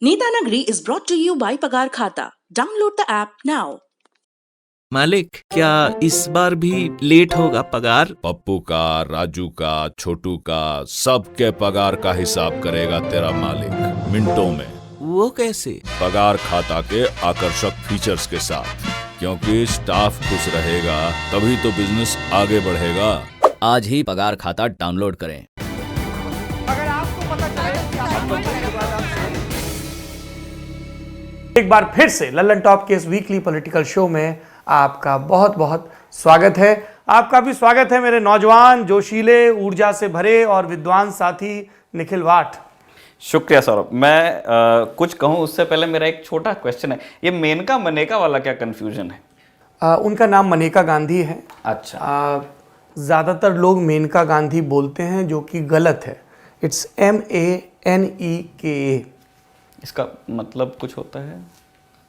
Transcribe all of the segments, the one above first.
Netanagri is brought to you by Pagar Khata. Download the app now. मालिक, क्या इस बार भी लेट होगा पगार? पप्पू का, राजू का, छोटू का, सबके पगार का हिसाब करेगा तेरा मालिक मिनटों में। वो कैसे? पगार खाता के आकर्षक फीचर्स के साथ, क्योंकि स्टाफ खुश रहेगा तभी तो बिजनेस आगे बढ़ेगा। आज ही पगार खाता डाउनलोड करें। एक बार फिर से लल्लन टॉप के इस वीकली पॉलिटिकल शो में आपका बहुत बहुत स्वागत है। आपका भी स्वागत है मेरे नौजवान, जोशीले, ऊर्जा से भरे और विद्वान साथी निखिल वाट। शुक्रिया सौरभ। मैं कुछ कहूँ उससे पहले मेरा एक छोटा क्वेश्चन है, ये मेनका मनेका वाला क्या कंफ्यूजन है? उनका नाम मनेका गांधी है। अच्छा। ज़्यादातर लोग मेनका गांधी बोलते हैं, जो कि गलत है। It's MANEKA। इसका मतलब कुछ होता है?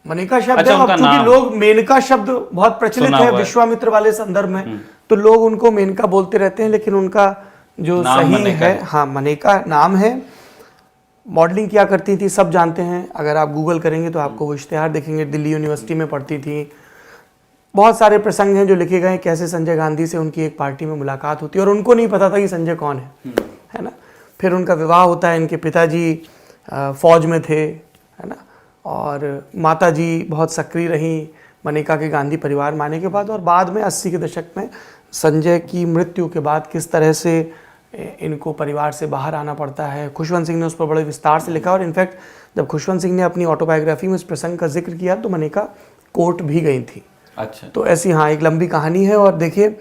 मनेका शब्द अच्छा, है, उनका क्योंकि नाम। लोग मेनका शब्द बहुत प्रचलित है विश्वामित्र वाले संदर्भ में, तो लोग उनको मेनका बोलते रहते हैं, लेकिन उनका जो सही है, हाँ, मनेका नाम है। मॉडलिंग क्या करती थी सब जानते हैं, अगर आप गूगल करेंगे तो आपको वो इश्तेहार देखेंगे। दिल्ली यूनिवर्सिटी में पढ़ती थी। बहुत सारे प्रसंग हैं जो लिखे गए कैसे संजय गांधी से उनकी एक पार्टी में मुलाकात होती है और उनको नहीं पता था कि संजय कौन है ना। फिर उनका विवाह होता है, इनके पिताजी फौज में थे, है ना, और माताजी बहुत सक्रिय रहीं मनेका के गांधी परिवार में आने के बाद। और बाद में 80 के दशक में संजय की मृत्यु के बाद किस तरह से इनको परिवार से बाहर आना पड़ता है, खुशवंत सिंह ने उस पर बड़े विस्तार से लिखा। और इनफैक्ट जब खुशवंत सिंह ने अपनी ऑटोबायोग्राफी में इस प्रसंग का जिक्र किया तो मनेका कोर्ट भी गई थी। अच्छा। तो ऐसी हाँ एक लंबी कहानी है। और देखिए,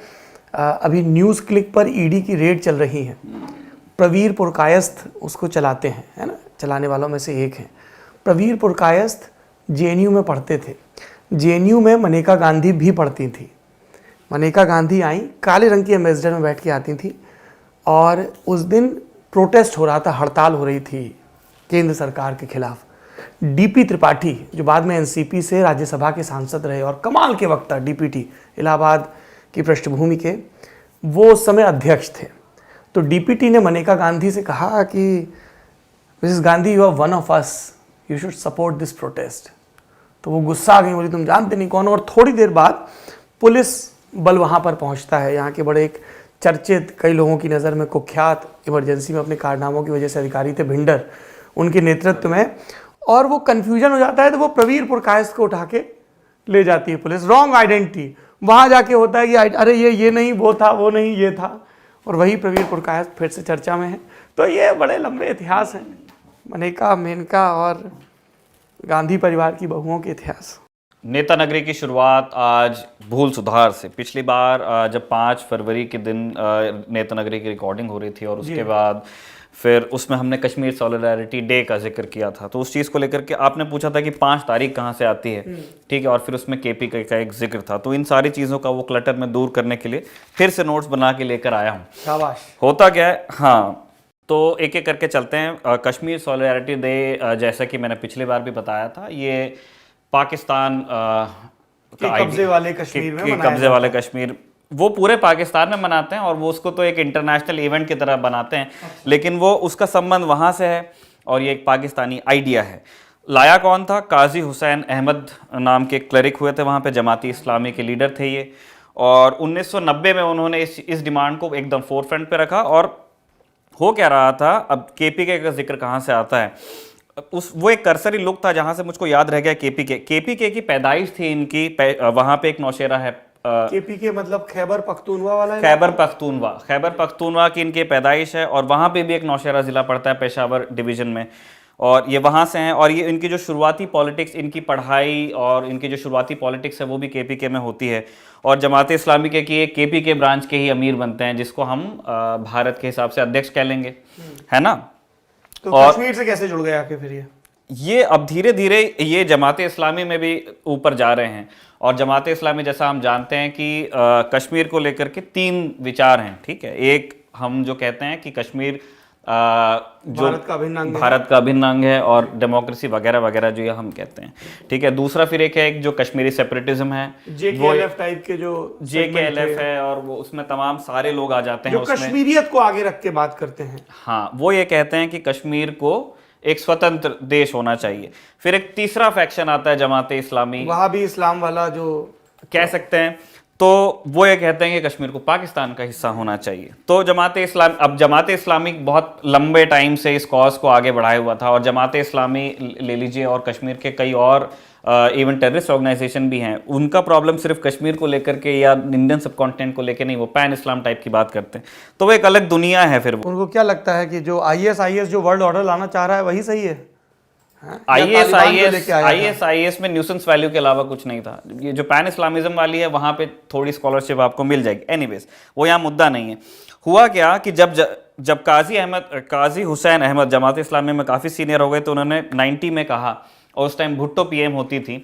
अभी न्यूज़ क्लिक पर ईडी की रेड चल रही है। प्रवीर पुरकायस्थ उसको चलाते हैं, है ना, चलाने वालों में से एक हैं। प्रवीर पुरकायस्थ JNU में पढ़ते थे। JNU में मनेका गांधी भी पढ़ती थी। मनेका गांधी आई, काले रंग की एम्बेसडर में बैठ के आती थी, और उस दिन प्रोटेस्ट हो रहा था, हड़ताल हो रही थी केंद्र सरकार के खिलाफ। DP त्रिपाठी, जो बाद में NCP से राज्यसभा के सांसद रहे और कमाल के वक्ता, DPT इलाहाबाद की पृष्ठभूमि के, वो उस समय अध्यक्ष थे। तो DPT ने मनेका गांधी से कहा कि Mrs Gandhi, you are one of us, you should support this protest. तो वो गुस्सा आ गई, बोली तुम जानते नहीं कौन हो। और थोड़ी देर बाद पुलिस बल वहाँ पर पहुँचता है। यहाँ के बड़े एक चर्चित, कई लोगों की नज़र में कुख्यात, इमरजेंसी में अपने कारनामों की वजह से अधिकारी थे, भिंडर, उनके नेतृत्व में। और वो कन्फ्यूजन हो जाता है, तो वो प्रवीर पुरकायस्थ को उठा के ले जाती है पुलिस। Wrong identity. वहाँ जाके होता है कि अरे ये नहीं, वो था, वो नहीं, ये था। और वही प्रवीर पुरकायस्थ फिर से चर्चा में है। तो ये बड़े लंबे इतिहास हैं, मनेका, मेनका और गांधी परिवार की बहुओं के इतिहास। नेतानगरी की शुरुआत आज भूल सुधार से। पिछली बार जब 5 फरवरी के दिन नेतानगरी की रिकॉर्डिंग हो रही थी, और उसके बाद फिर उसमें हमने कश्मीर सॉलिडारिटी डे का जिक्र किया था, तो उस चीज़ को लेकर के आपने पूछा था कि 5 तारीख कहाँ से आती है, ठीक है, और फिर उसमें KP का एक जिक्र था। तो इन सारी चीज़ों का वो क्लटर में दूर करने के लिए फिर से नोट्स बना के लेकर आया हूँ। शाबाश। होता क्या है, हाँ, तो एक एक करके चलते हैं। कश्मीर सॉलिडारिटी डे, जैसा कि मैंने पिछली बार भी बताया था, ये पाकिस्तान कब्जे वाले कश्मीर में मनाया कब्जे वाले कश्मीर, वो पूरे पाकिस्तान में मनाते हैं, और वो उसको तो एक इंटरनेशनल इवेंट की तरह बनाते हैं। अच्छा। लेकिन वो उसका संबंध वहाँ से है, और ये एक पाकिस्तानी आइडिया है। लाया कौन था? काजी हुसैन अहमद नाम के क्लरिक हुए थे वहाँ पे, जमाती इस्लामी के लीडर थे ये। और 1990 में उन्होंने इस डिमांड को एकदम फोरफ्रंट पे रखा। और हो क्या रहा था, अब KPK का जिक्र कहाँ से आता है, वो एक कर्सरी लुक था जहाँ से मुझको याद रह गया। KPK की पैदाइश थी इनकी, वहाँ पे एक नौशेरा है। KPK मतलब खैबर पख्तूनवा वाला? खैबर पख्तूनवा की इनकी पैदाइश है, और वहाँ पे भी एक नौशेरा ज़िला पड़ता है पेशावर डिवीज़न में, और ये वहाँ से हैं। और ये इनकी जो शुरुआती पॉलिटिक्स, इनकी पढ़ाई और इनकी जो शुरुआती पॉलिटिक्स है वो भी KPK में होती है। और जमात इस्लामी के एक KPK ब्रांच के ही अमीर बनते हैं, जिसको हम भारत के हिसाब से अध्यक्ष कह लेंगे, है ना। तो और कश्मीर से कैसे जुड़ गए आके फिर ये अब धीरे धीरे ये जमात इस्लामी में भी ऊपर जा रहे हैं। और जमात इस्लामी, जैसा हम जानते हैं कि कश्मीर को लेकर के 3 विचार हैं, ठीक है। एक हम जो कहते हैं कि कश्मीर जो भारत का अभिन्न अंग है, और डेमोक्रेसी वगैरह वगैरह जो ये हम कहते हैं, ठीक है। दूसरा फिर एक है जो कश्मीरी सेपरेटिज्म है, JKLF टाइप के, जो JKLF है, और वो उसमें तमाम सारे लोग आ जाते हैं, जो कश्मीरियत को आगे रख के बात करते हैं। हाँ, वो ये कहते हैं कि कश्मीर को एक स्वतंत्र देश होना चाहिए। फिर एक तीसरा फैक्शन आता है जमाते इस्लामी, वहाँ भी इस्लाम वाला जो कह सकते हैं, तो वो ये कहते हैं कि कश्मीर को पाकिस्तान का हिस्सा होना चाहिए। तो जमाते इस्लामी बहुत लंबे टाइम से इस कॉज को आगे बढ़ाए हुआ था, और जमाते इस्लामी ले लीजिए और कश्मीर के कई और इवन टेररिस्ट ऑर्गेनाइजेशन भी हैं, उनका प्रॉब्लम सिर्फ कश्मीर को लेकर के या इंडियन सब कॉन्टिनेंट को लेकर नहीं, वो पैन इस्लाम टाइप की बात करते हैं। तो वो एक अलग दुनिया है। फिर वो उनको क्या लगता है कि जो आईएस जो वर्ल्ड ऑर्डर लाना चाह रहा है वही सही है? आईएस में न्यूसेंस वैल्यू के अलावा कुछ नहीं था। ये जो पैन इस्लामिज्म वाली है वहां पे थोड़ी स्कॉलरशिप आपको मिल जाएगी। एनीवेज वो यहाँ मुद्दा नहीं है। हुआ क्या कि जब काजी हुसैन अहमद जमात इस्लामी में काफ़ी सीनियर हो गए, तो उन्होंने 90 में कहा, और उस टाइम भुट्टो पीएम होती थी,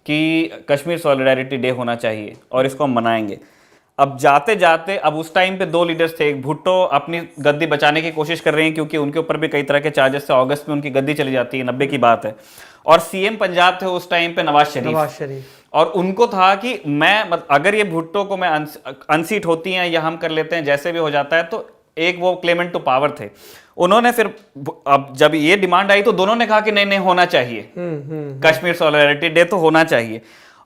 कि कश्मीर सॉलिडारिटी डे होना चाहिए और इसको हम मनाएंगे। अब जाते जाते अब उस टाइम पे दो लीडर्स थे, एक भुट्टो अपनी गद्दी बचाने की कोशिश कर रहे हैं क्योंकि उनके ऊपर भी कई तरह के चार्जेस थे, अगस्त में उनकी गद्दी चली जाती है, 90 की बात है, और सीएम पंजाब थे उस टाइम पे नवाज शरीफ। और उनको था कि अगर ये भुट्टो को मैं अनसीट होती हैं या हम कर लेते हैं, जैसे भी हो जाता है, तो एक वो क्लेमेंट टू पावर थे। उन्होंने फिर अब जब ये डिमांड आई तो दोनों ने कहा कि नहीं होना चाहिए, कश्मीर सॉलिडारिटी डे तो होना चाहिए।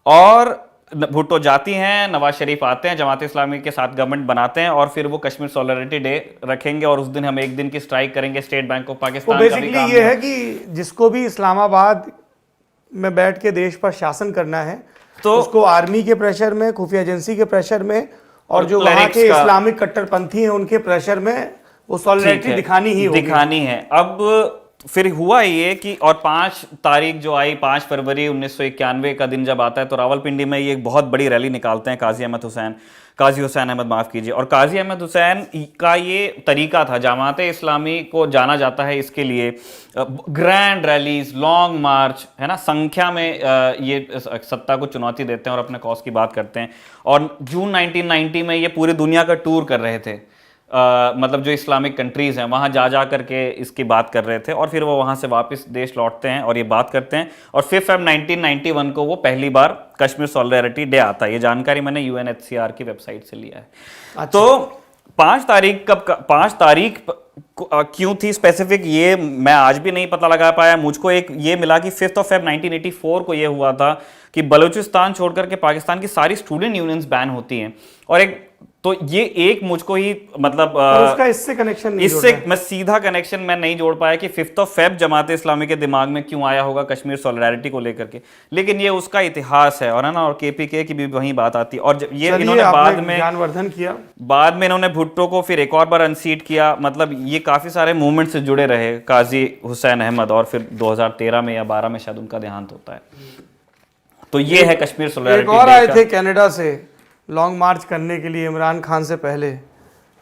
और भुट्टो जाती हैं, नवाज शरीफ आते हैं, जमात इस्लामी के साथ गवर्नमेंट बनाते हैं, और फिर वो कश्मीर सॉलिडारिटी डे रखेंगे, और उस दिन हम एक दिन की स्ट्राइक करेंगे state bank of Pakistan. Basically ये है कि जिसको भी इस्लामाबाद में बैठ के देश पर शासन करना है, तो उसको आर्मी के प्रेशर में, खुफिया एजेंसी के प्रेशर में, और जो वहाँ के इस्लामिक कट्टरपंथी हैं उनके प्रेशर में वो सॉलिडारिटी दिखानी है। अब फिर हुआ ये कि, और 5 तारीख जो आई, 5 फरवरी 1991 का दिन जब आता है, तो रावलपिंडी में ये एक बहुत बड़ी रैली निकालते हैं काजी हुसैन अहमद, माफ कीजिए। और काजी अहमद हुसैन का ये तरीका था, जमाते इस्लामी को जाना जाता है इसके लिए ग्रैंड रैलीज, लॉन्ग मार्च, है ना, संख्या में ये सत्ता को चुनौती देते हैं और अपने कॉज की बात करते हैं। और जून 1990 में ये पूरी दुनिया का टूर कर रहे थे, मतलब जो इस्लामिक कंट्रीज़ हैं वहाँ जा करके इसकी बात कर रहे थे, और फिर वो वहाँ से वापस देश लौटते हैं और ये बात करते हैं, और 5 फरवरी 1991 को वो पहली बार कश्मीर सॉलिडारिटी डे आता है। ये जानकारी मैंने यूएनएचसीआर की वेबसाइट से लिया है। अच्छा। तो 5 तारीख क्यों थी स्पेसिफिक, ये मैं आज भी नहीं पता लगा पाया। मुझको एक ये मिला कि 5 फरवरी 1984 को ये हुआ था कि बलूचिस्तान छोड़कर के पाकिस्तान की सारी स्टूडेंट यूनियंस बैन होती हैं, और तो ये एक मुझको ही मतलब उसका इससे कनेक्शन नहीं, इससे मैं सीधा कनेक्शन मैं नहीं जोड़ पाया कि 5 फरवरी जमात इस्लामी के दिमाग में क्यों आया होगा कश्मीर सॉलिडारिटी को लेकर के, लेकिन ये उसका इतिहास है, और है ना, और केपीके की भी वहीं बात आती है। और ये इन्होंने ज्ञानवर्धन किया, बाद में इन्होंने भुट्टो को फिर एक और बार अनसीट किया, मतलब ये काफी सारे मूवमेंट से जुड़े रहे काजी हुसैन अहमद, और फिर 2013 में या 12 में शायद उनका देहांत होता है। तो ये है कश्मीर सॉलिडारिटी। एक और आए थे कनाडा से लॉन्ग मार्च करने के लिए, इमरान खान से पहले,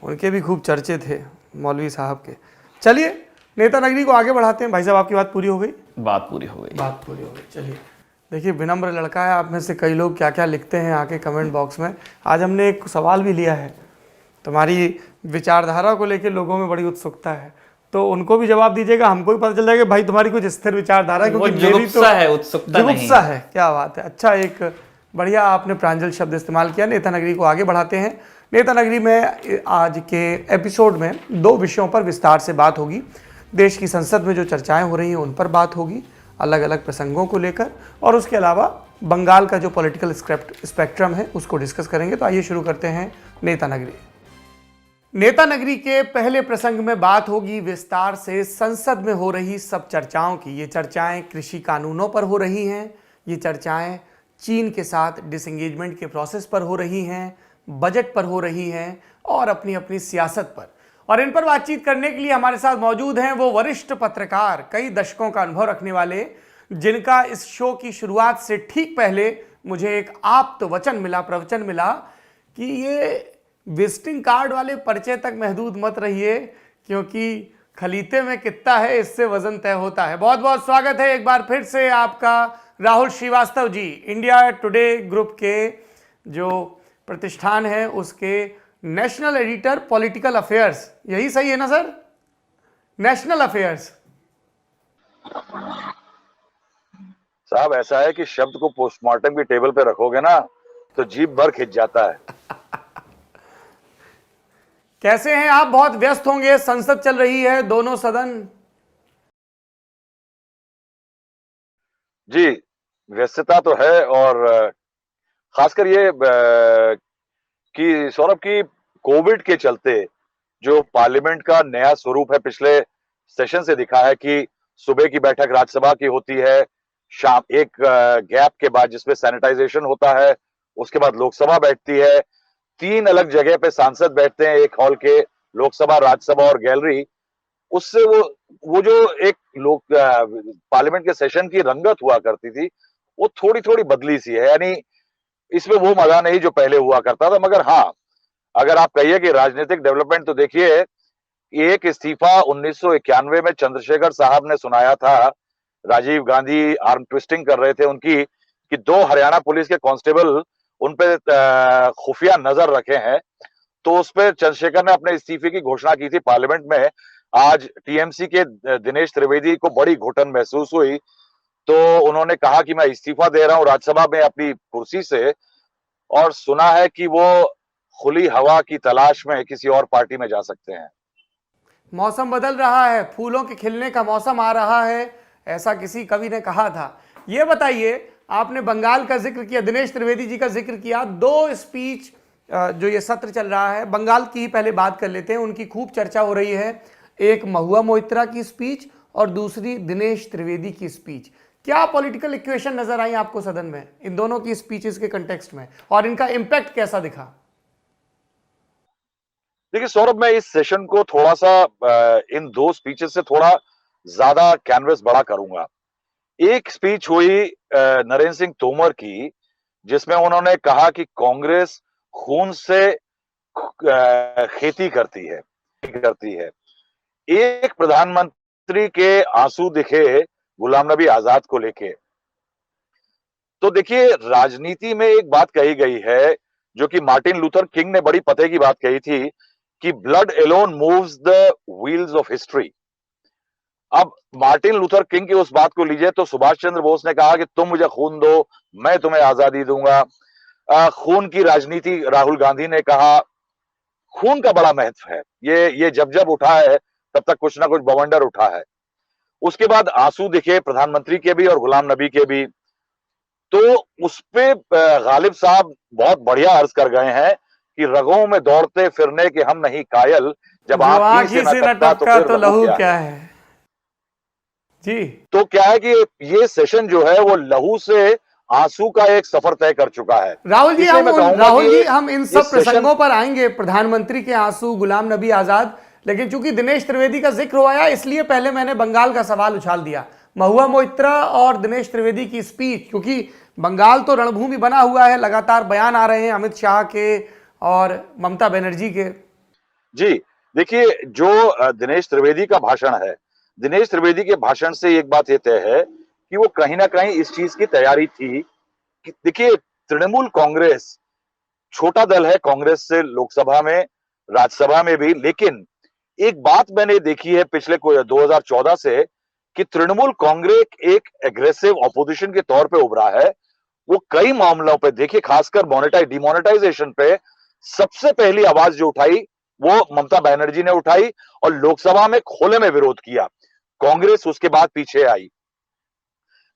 उनके भी खूब चर्चे थे, मौलवी साहब के। चलिए नेता नगरी को आगे बढ़ाते हैं। भाई साहब आपकी बात पूरी हो गई? बात पूरी हो गई। चलिए देखिए, विनम्र लड़का है, आप में से कई लोग क्या क्या लिखते हैं आके कमेंट बॉक्स में। आज हमने एक सवाल भी लिया है, तुम्हारी विचारधारा को लेकर लोगों में बड़ी उत्सुकता है, तो उनको भी जवाब दीजिएगा, हमको भी पता चल जाएगा भाई तुम्हारी कुछ स्थिर विचारधारा है, क्योंकि मेरी तो जुगुप्सा है। क्या बात है, अच्छा, एक बढ़िया आपने प्रांजल शब्द इस्तेमाल किया। नेता नगरी को आगे बढ़ाते हैं। नेता नगरी में आज के एपिसोड में 2 विषयों पर विस्तार से बात होगी। देश की संसद में जो चर्चाएं हो रही हैं उन पर बात होगी, अलग अलग प्रसंगों को लेकर, और उसके अलावा बंगाल का जो पॉलिटिकल स्पेक्ट्रम है उसको डिस्कस करेंगे। तो आइए शुरू करते हैं नेता नगरी। नेता नगरी के पहले प्रसंग में बात होगी विस्तार से संसद में हो रही सब चर्चाओं की। ये चर्चाएं कृषि कानूनों पर हो रही हैं, ये चर्चाएं चीन के साथ डिसएंगेजमेंट के प्रोसेस पर हो रही हैं, बजट पर हो रही हैं, और अपनी अपनी सियासत पर। और इन पर बातचीत करने के लिए हमारे साथ मौजूद हैं वो वरिष्ठ पत्रकार, कई दशकों का अनुभव रखने वाले, जिनका इस शो की शुरुआत से ठीक पहले मुझे एक प्रवचन मिला कि ये विजिटिंग कार्ड वाले पर्चे तक महदूद मत रहिए, क्योंकि खलीते में कितना है इससे वजन तय होता है। बहुत बहुत स्वागत है एक बार फिर से आपका Rahul Srivastava ji, India today group के जो प्रतिष्ठान है उसके नेशनल एडिटर पॉलिटिकल अफेयर्स, यही सही है ना सर? National affairs. साहब ऐसा है कि शब्द को पोस्टमार्टम की टेबल पे रखोगे ना तो जीभ भर खिंच जाता है। कैसे हैं आप? बहुत व्यस्त होंगे, संसद चल रही है, दोनों सदन जी, व्यस्तता तो है और खासकर ये कि सौरभ की कोविड के चलते जो पार्लियामेंट का नया स्वरूप है पिछले सेशन से दिखा है कि सुबह की बैठक राज्यसभा की होती है, शाम एक गैप के बाद जिसमें सैनिटाइजेशन होता है, उसके बाद लोकसभा बैठती है, 3 अलग जगह पे सांसद बैठते हैं, एक हॉल के, लोकसभा, राज्यसभा और गैलरी। उससे वो जो एक लोक पार्लियामेंट के सेशन की रंगत हुआ करती थी, वो थोड़ी-थोड़ी बदली सी है। यानी इसमें वो मजा नहीं जो पहले हुआ करता था। मगर हाँ, अगर आप कहिए कि राजनीतिक डेवलपमेंट तो देखिए, एक इस्तीफा 1991 में चंद्रशेखर साहब ने सुनाया था। राजीव गांधी आर्म ट्विस्टिंग कर रहे थे उनकी कि 2 हरियाणा पुलिस के कांस्टेबल उन पे खुफिया नजर रखे हैं। तो उस पे चंद्रशेखर ने अपने इस्तीफे की घोषणा की थी पार्लियामेंट में। आज टीएमसी के दिनेश त्रिवेदी को बड़ी घुटन महसूस हुई, तो उन्होंने कहा कि मैं इस्तीफा दे रहा हूं राज्यसभा में अपनी कुर्सी से, और सुना है कि वो खुली हवा की तलाश में किसी और पार्टी में जा सकते हैं। मौसम बदल रहा है, फूलों के खिलने का मौसम आ रहा है, ऐसा किसी कवि ने कहा था। ये बताइए, आपने बंगाल का जिक्र किया, दिनेश त्रिवेदी जी का जिक्र किया, 2 स्पीच जो ये सत्र चल रहा है, बंगाल की ही पहले बात कर लेते हैं, उनकी खूब चर्चा हो रही है। एक महुआ मोइत्रा की स्पीच और दूसरी दिनेश त्रिवेदी की स्पीच। क्या पॉलिटिकल इक्वेशन नजर आई आपको सदन में इन दोनों की स्पीचेस के कंटेक्स्ट में, और इनका इंपैक्ट कैसा दिखा? देखिए सौरभ, मैं इस सेशन को थोड़ा सा इन 2 स्पीचेस से थोड़ा ज्यादा कैनवस बड़ा करूंगा। एक स्पीच हुई नरेंद्र सिंह तोमर की, जिसमें उन्होंने कहा कि कांग्रेस खून से खेती करती है। एक प्रधानमंत्री के आंसू दिखे गुलाम नबी आजाद को लेके। तो देखिए, राजनीति में एक बात कही गई है जो कि मार्टिन लूथर किंग ने बड़ी पते की बात कही थी कि blood alone moves the wheels of history. अब मार्टिन लूथर किंग की उस बात को लीजिए तो सुभाष चंद्र बोस ने कहा कि तुम मुझे खून दो, मैं तुम्हें आजादी दूंगा। खून की राजनीति राहुल गांधी ने कहा। खून का बड़ा महत्व है, ये जब उठा है तब तक कुछ ना कुछ बवंडर उठा है। उसके बाद आंसू दिखे प्रधानमंत्री के भी और गुलाम नबी के भी। तो उस पे गालिब साहब बहुत बढ़िया अर्ज कर गए हैं कि रगों में दौड़ते फिरने के हम नहीं कायल, जब आंख ही से न टपका तो लहू क्या है। जी, तो क्या है कि ये सेशन जो है वो लहू से आंसू का एक सफर तय कर चुका है। राहुल जी, हम इन सब प्रसंगों पर आएंगे, प्रधानमंत्री के आंसू, गुलाम नबी आजाद, लेकिन चूंकि दिनेश त्रिवेदी का जिक्र हो आया, इसलिए पहले मैंने बंगाल का सवाल उछाल दिया। महुआ मोइत्रा और दिनेश त्रिवेदी की स्पीच, क्योंकि बंगाल तो रणभूमि बना हुआ है, लगातार बयान आ रहे हैं अमित शाह के और ममता बनर्जी के। जी देखिए, जो दिनेश त्रिवेदी का भाषण है, दिनेश त्रिवेदी के भाषण से एक बात ये तय है कि वो कहीं ना कहीं इस चीज की तैयारी थी कि देखिए, तृणमूल कांग्रेस छोटा दल है कांग्रेस से लोकसभा में, राज्यसभा में भी, लेकिन एक बात मैंने देखी है पिछले 2014 से कि तृणमूल कांग्रेस एक एग्रेसिव ऑपोजिशन के तौर पे उभरा है। वो कई मामलों पे देखिए, खासकर डिमोनेटाइजेशन पे सबसे पहली आवाज जो उठाई वो ममता बनर्जी ने उठाई और लोकसभा में खुले में विरोध किया। कांग्रेस उसके बाद पीछे आई।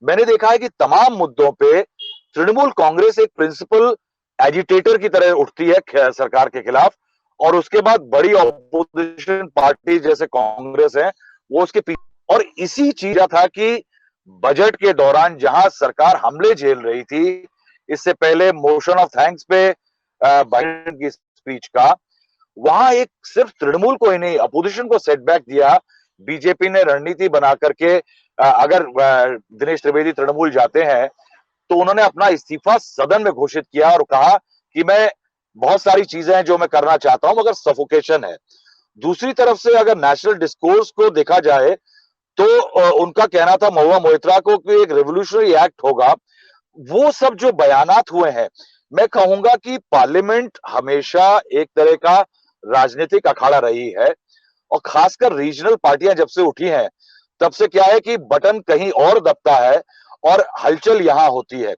मैंने देखा है कि तमाम मुद्दों पे तृणमूल कांग्रेस एक प्रिंसिपल एजिटेटर की तरह उठती है सरकार के खिलाफ, और उसके बाद बड़ी ऑपोजिशन पार्टी जैसे कांग्रेस है वो उसके पीछे। और इसी चीज था कि बजट के दौरान जहां सरकार हमले झेल रही थी, इससे पहले मोशन ऑफ थैंक्स पे बाइडेन की स्पीच का, वहां एक सिर्फ तृणमूल को ही नहीं, अपोजिशन को सेटबैक दिया। बीजेपी ने रणनीति बना करके अगर दिनेश त्रिवेदी तृणमूल जाते हैं तो उन्होंने अपना इस्तीफा सदन में घोषित किया और कहा कि मैं बहुत सारी चीजें हैं जो मैं करना चाहता हूं मगर सफोकेशन है। दूसरी तरफ से अगर नेशनल डिस्कोर्स को देखा जाए तो उनका कहना था महुआ मोइत्रा को कि एक रेवोल्यूशनरी एक्ट होगा। वो सब जो बयानात हुए हैं, मैं कहूंगा कि पार्लियामेंट हमेशा एक तरह का राजनीतिक अखाड़ा रही है, और खासकर रीजनल पार्टियां जब से उठी हैं तब से क्या है कि बटन कहीं और दबता है और हलचल यहां होती है।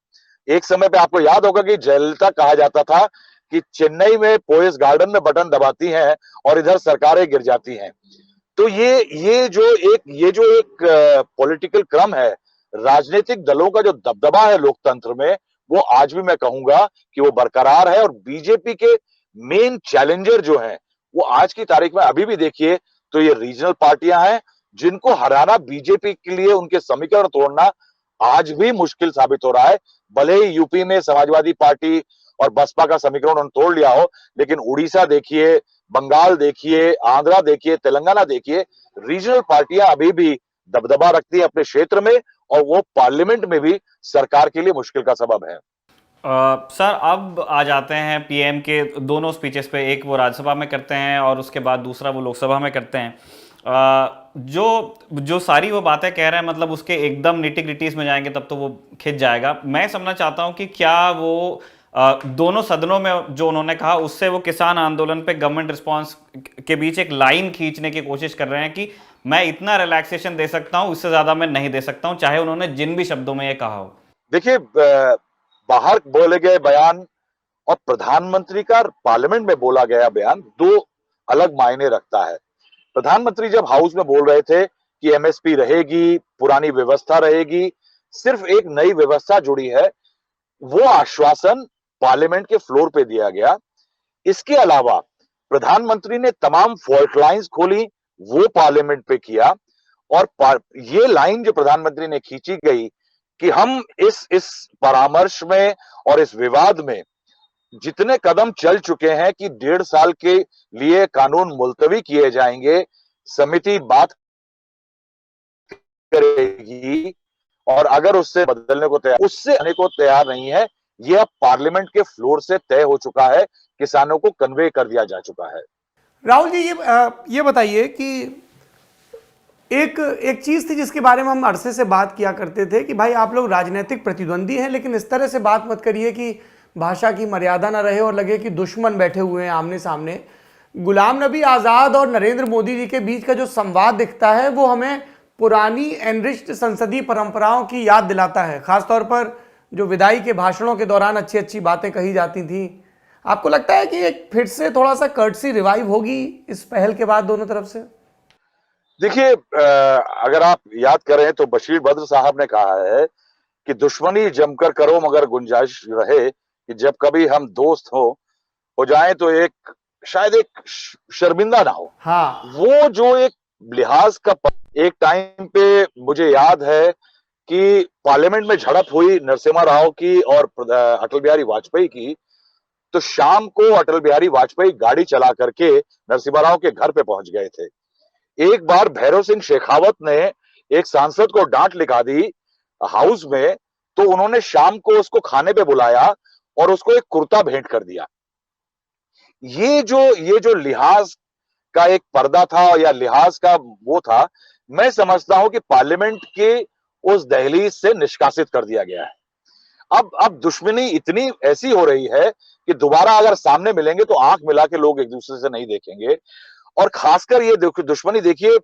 एक समय पे आपको याद होगा कि जयललिता कहा जाता था कि चेन्नई में पोएस गार्डन में बटन दबाती हैं और इधर सरकारें गिर जाती हैं। तो ये जो एक पॉलिटिकल क्रम है राजनीतिक दलों का जो दबदबा है लोकतंत्र में, वो आज भी मैं कहूंगा कि वो बरकरार है। और बीजेपी के मेन चैलेंजर जो हैं, वो आज की तारीख में अभी भी देखिए तो ये रीजनल पार्टियां हैं, जिनको हराना बीजेपी के लिए उनके समीकरण तोड़ना आज भी मुश्किल साबित हो रहा है। भले ही यूपी में समाजवादी पार्टी और बसपा का समीकरण उन्होंने तोड़ लिया हो, लेकिन उड़ीसा देखिए, बंगाल देखिए, आंध्रा देखिए, तेलंगाना देखिए, रीजनल पार्टियां अभी भी दबदबा रखती है अपने क्षेत्र में, और वो पार्लियामेंट में भी सरकार के लिए मुश्किल का सबब है। सर, अब आ जाते हैं पीएम के दोनों स्पीचेस पे। एक वो राज्यसभा में करते हैं और उसके बाद दूसरा वो लोकसभा में करते हैं। जो सारी वो बातें कह रहे हैं, मतलब उसके एकदम निटी ग्रिटीज में जाएंगे तब तो वो खिंच जाएगा। मैं समझना चाहता हूं कि क्या वो दोनों सदनों में जो उन्होंने कहा, उससे वो किसान आंदोलन पे गवर्नमेंट रिस्पांस के बीच एक लाइन खींचने की कोशिश कर रहे हैं कि मैं इतना रिलैक्सेशन दे सकता हूं, इससे ज्यादा मैं नहीं दे सकता हूं, चाहे उन्होंने जिन भी शब्दों में ये कहा हो। देखिए, बाहर बोले गए बयान और प्रधानमंत्री का पार्लियामेंट में बोला गया बयान दो अलग मायने रखता है। प्रधानमंत्री जब हाउस में बोल रहे थे कि एमएसपी रहेगी, पुरानी व्यवस्था रहेगी, सिर्फ एक नई व्यवस्था जुड़ी है, वो आश्वासन पार्लियामेंट के फ्लोर पे दिया गया। इसके अलावा प्रधानमंत्री ने तमाम फॉल्ट लाइंस खोली, वो पार्लियामेंट पे किया। और ये लाइन जो प्रधानमंत्री ने खींची गई कि हम इस परामर्श में और इस विवाद में जितने कदम चल चुके हैं कि 1.5 साल के लिए कानून मुलतवी किए जाएंगे, समिति बात करेगी, और अगर उससे बदलने को तैयार, उससे आने को तैयार नहीं है, यह अब पार्लियामेंट के फ्लोर से तय हो चुका है, किसानों को कन्वे कर दिया जा चुका है। राहुल जी, ये बताइए कि एक चीज थी जिसके बारे में हम अरसे से बात किया करते थे कि भाई आप लोग राजनीतिक प्रतिद्वंदी हैं, लेकिन इस तरह से बात मत करिए कि भाषा की मर्यादा ना रहे और लगे कि दुश्मन बैठे हुए हैं आमने सामने। गुलाम नबी आज़ाद और नरेंद्र मोदी जी के बीच का जो संवाद दिखता है, वो हमें पुरानी एनरिच्ड संसदीय परंपराओं की याद दिलाता है। खासतौर पर जो विदाई के भाषणों के दौरान अच्छी अच्छी बातें कही जाती थी। आपको लगता है कि एक फिर से थोड़ा सा कर्टसी रिवाइव होगी इस पहल के बाद दोनों तरफ से? देखिए, अगर आप याद करें तो बशीर बद्र साहब ने कहा है कि दुश्मनी जमकर करो मगर गुंजाइश रहे कि जब कभी हम दोस्त हो जाएं तो शायद एक शर्मिंदा ना हो। हाँ, वो जो एक लिहाज का एक टाइम पे मुझे याद है कि पार्लियामेंट में झड़प हुई नरसिम्हा राव की और अटल बिहारी वाजपेयी की, तो शाम को अटल बिहारी वाजपेयी गाड़ी चला करके नरसिम्हा राव के घर पे पहुंच गए थे। एक बार भैरव सिंह शेखावत ने एक सांसद को डांट लिखा दी हाउस में, तो उन्होंने शाम को उसको खाने पे बुलाया और उसको एक कुर्ता भेंट कर दिया। ये जो लिहाज का एक पर्दा था या लिहाज का वो था, मैं समझता हूं कि पार्लियामेंट के उस दहलीज से निष्कासित कर दिया गया है। अब दुश्मनी इतनी ऐसी हो रही है कि दोबारा अगर सामने मिलेंगे तो आंख मिला के लोग एक दूसरे से नहीं देखेंगे। और खासकर ये दुश्मनी देखिए,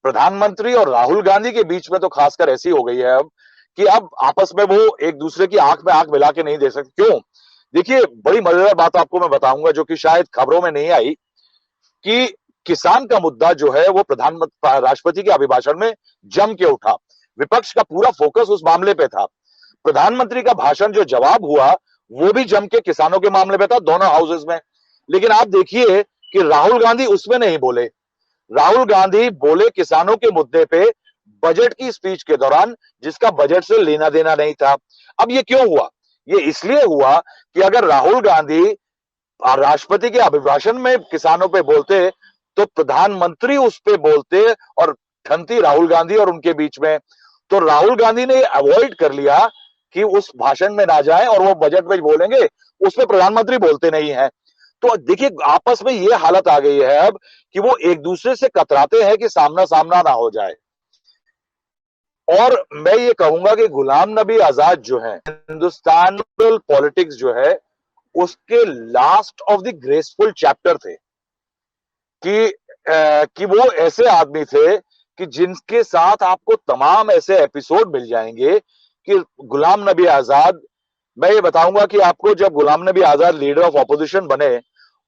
प्रधानमंत्री और राहुल गांधी के बीच में तो खासकर ऐसी हो गई है अब कि अब आपस में वो एक दूसरे की आंख में आंख मिला के नहीं देख सकते। क्यों? देखिए, बड़ी मजेदार बात आपको मैं बताऊंगा जो कि शायद खबरों में नहीं आई, कि किसान का मुद्दा जो है वो राष्ट्रपति के अभिभाषण में जम के उठा। विपक्ष का पूरा फोकस उस मामले पे था। प्रधानमंत्री का भाषण जो जवाब हुआ वो भी जम के किसानों के मामले पे था, दोनों हाउसेस में। लेकिन आप देखिए कि राहुल गांधी उसमें नहीं बोले। राहुल गांधी बोले किसानों के मुद्दे पे बजट की स्पीच के दौरान, जिसका बजट से लेना देना नहीं था। अब ये क्यों हुआ? ये इसलिए हुआ कि अगर राहुल गांधी राष्ट्रपति के अभिभाषण में किसानों पे बोलते तो प्रधानमंत्री उस पे बोलते और ठनती राहुल गांधी और उनके बीच में। तो राहुल गांधी ने अवॉइड कर लिया कि उस भाषण में ना जाए और वो बजट में बोलेंगे, उसमें प्रधानमंत्री बोलते नहीं है। तो देखिए, आपस में ये हालत आ गई है अब कि वो एक दूसरे से कतराते हैं कि सामना सामना ना हो जाए। और मैं ये कहूंगा कि गुलाम नबी आजाद जो है, हिंदुस्तान पॉलिटिक्स जो है उसके last of the graceful chapter थे कि वो ऐसे आदमी थे कि जिनके साथ आपको तमाम ऐसे एपिसोड मिल जाएंगे कि गुलाम नबी आजाद, मैं ये बताऊंगा कि आपको, जब Ghulam Nabi Azad leader of opposition बने,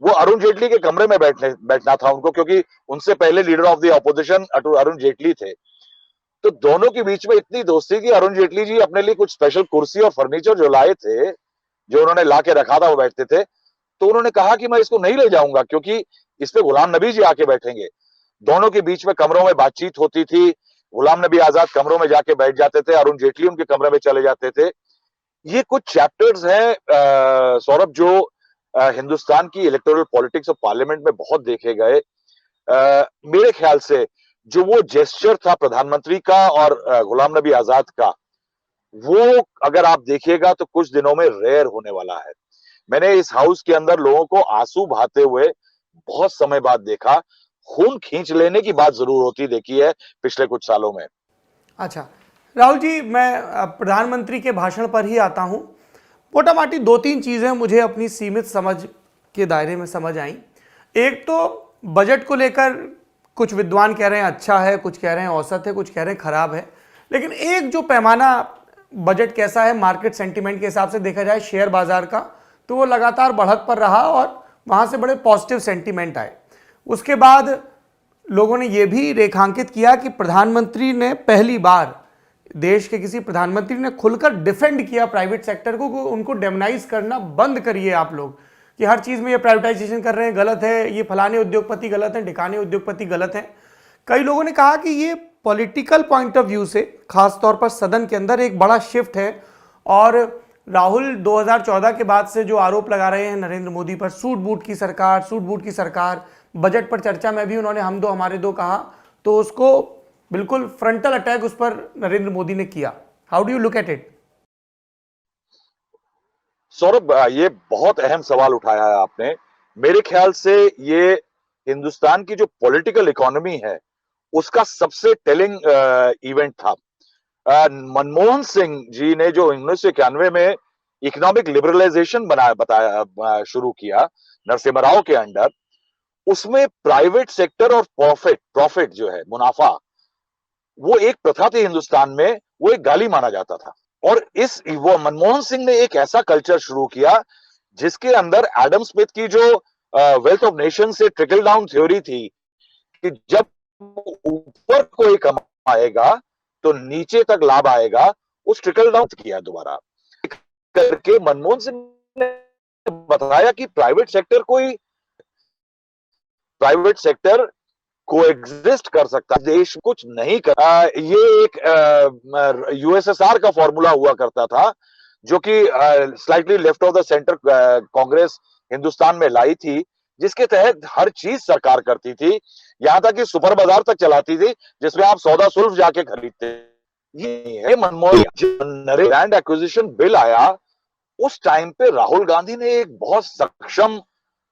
वो अरुण जेटली के कमरे में बैठना था उनको, क्योंकि उनसे पहले leader of the opposition Arun Jaitley थे। तो दोनों के बीच में इतनी दोस्ती कि अरुण जेटली जी अपने लिए कुछ स्पेशल कुर्सी और फर्नीचर जो लाए थे, जो उन्होंने ला के रखा था, वो बैठते थे, तो उन्होंने कहा कि मैं इसको नहीं ले जाऊंगा क्योंकि इस पे गुलाम नबी जी आके बैठेंगे। दोनों के बीच में कमरों में बातचीत होती थी, गुलाम नबी आजाद कमरों में जाके बैठ जाते थे, अरुण जेटली उनके कमरे में चले जाते थे। ये कुछ चैप्टर्स हैं सौरभ, जो हिंदुस्तान की इलेक्टोरल पॉलिटिक्स और पार्लियामेंट में बहुत देखे गए। मेरे ख्याल से जो वो जेस्चर था प्रधानमंत्री का और गुलाम नबी आजाद का, वो अगर आप देखिएगा तो कुछ दिनों में रेयर होने वाला है। मैंने इस हाउस के अंदर लोगों को आंसू बहाते हुए बहुत समय बाद देखा। खून खींच लेने की बात जरूर होती देखी है पिछले कुछ सालों में। अच्छा राहुल जी, मैं प्रधानमंत्री के भाषण पर ही आता हूँ। मोटा माटी 2-3 चीज़ें मुझे अपनी सीमित समझ के दायरे में समझ आई। एक तो बजट को लेकर कुछ विद्वान कह रहे हैं अच्छा है, कुछ कह रहे हैं औसत है, कुछ कह रहे हैं खराब है। लेकिन एक जो पैमाना बजट कैसा है मार्केट सेंटीमेंट के हिसाब से देखा जाए शेयर बाजार का, तो वो लगातार बढ़त पर रहा और वहाँ से बड़े पॉजिटिव सेंटीमेंट आए। उसके बाद लोगों ने ये भी रेखांकित किया कि प्रधानमंत्री ने पहली बार, देश के किसी प्रधानमंत्री ने खुलकर डिफेंड किया प्राइवेट सेक्टर को, उनको डेमोनाइज करना बंद करिए आप लोग, कि हर चीज़ में ये प्राइवेटाइजेशन कर रहे हैं, गलत है, ये फलाने उद्योगपति गलत हैं, ढिकाने उद्योगपति गलत हैं। कई लोगों ने कहा कि ये पॉलिटिकल पॉइंट ऑफ व्यू से खासतौर पर सदन के अंदर एक बड़ा शिफ्ट है। और राहुल 2014 के बाद से जो आरोप लगा रहे हैं नरेंद्र मोदी पर, सूट बूट की सरकार, सूट बूट की सरकार, बजट पर चर्चा में भी उन्होंने हम दो हमारे दो कहा, तो उसको बिल्कुल फ्रंटल अटैक उस पर नरेंद्र मोदी ने किया। How do you look at it? Saurabh, ये बहुत अहम सवाल उठाया है आपने। मेरे ख्याल से ये हिंदुस्तान की जो पॉलिटिकल इकोनॉमी है उसका सबसे टेलिंग इवेंट था। मनमोहन सिंह जी ने जो 1991 में इकोनॉमिक लिबरलाइजेशन बताया शुरू किया नरसिम्हा राव के अंडर, उसमें प्राइवेट सेक्टर और प्रॉफिट जो है, मुनाफा, वो एक प्रथा थी हिंदुस्तान में, वो एक गाली माना जाता था। और वो मनमोहन सिंह ने एक ऐसा कल्चर शुरू किया जिसके अंदर एडम स्मिथ की जो वेल्थ ऑफ नेशन से ट्रिकल डाउन थ्योरी थी कि जब ऊपर कोई कमाएगा तो नीचे तक लाभ आएगा, उस ट्रिकल डाउन किया दोबारा करके मनमोहन सिंह ने बताया कि प्राइवेट सेक्टर को एग्जिस्ट कर सकता है, देश कुछ नहीं कर। ये एक यूएसएसआर का फॉर्मूला हुआ करता था जो कि slightly left of the centre Congress Hindustan में लाई थी, जिसके तहत हर चीज सरकार करती थी, यहां तक कि सुपर बाजार तक चलाती थी जिसमें आप सौदा सुल्फ जाके खरीदते। ये है मनमोहन लैंड एक्विजिशन बिल आया, उस टाइम पे राहुल गांधी ने एक बहुत सक्षम